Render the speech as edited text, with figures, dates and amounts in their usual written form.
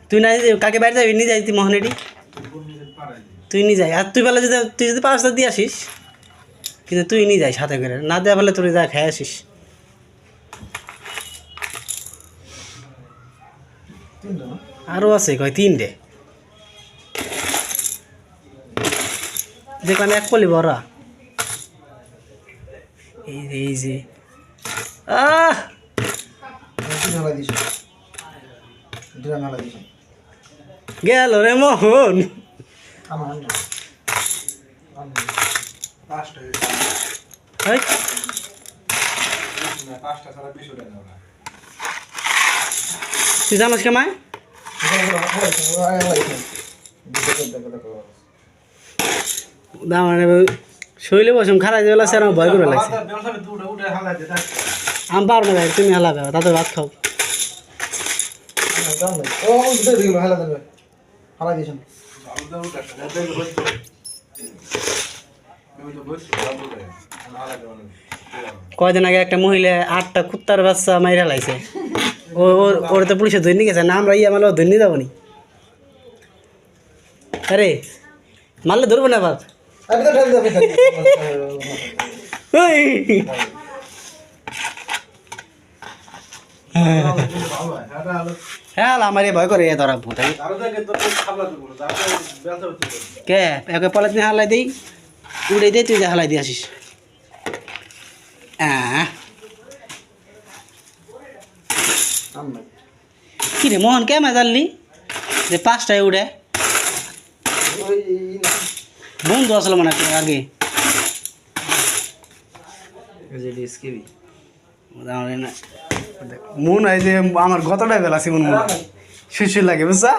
তুই না কাকে বাইরে যাবি নিয়ে যাই তুই মোহনেডি তুই নিয়ে যাই আর তুই যদি 5টা দিয়ে আসিস কিন্তু তুই নিয়ে যাই সাথে করে না দেওয়া বলে তুই যা খেয়ে আসিস আরও আছে কয় 3টে দেখলাম এক কলি বড়া এই যে গেল রে মোহন তুই জানাস কেমায় শৈলে বসুন খারাপ বেলা সে আমার ভয় করে লাগছে আমি পারবো না তুমি হালাবে তাতে ভাত খাও কয়দিন আগে একটা মহিলা 8টা কুত্তার বাচ্চা মাইরা লাইছে ওর তো পুলিশে ধরে নিয়ে গেছে না আমরা আমার ধরে নিয়ে যাবো নি আরে মারলে ধরবো না আবার হ্যাঁ আমার ভয় করে ধরা ভূতাই কে একে পলাতে হালাই দিই উড়ে দিয়ে তুই হালাই দিয়ে আসিস কি রে মোহন কে জানলি যে 5টায় উড়ে বন্ধু আসলো মানে আগে মন হয় যে আমার গতটাই বেলা আছে মন শুয়ে লাগে বুঝছা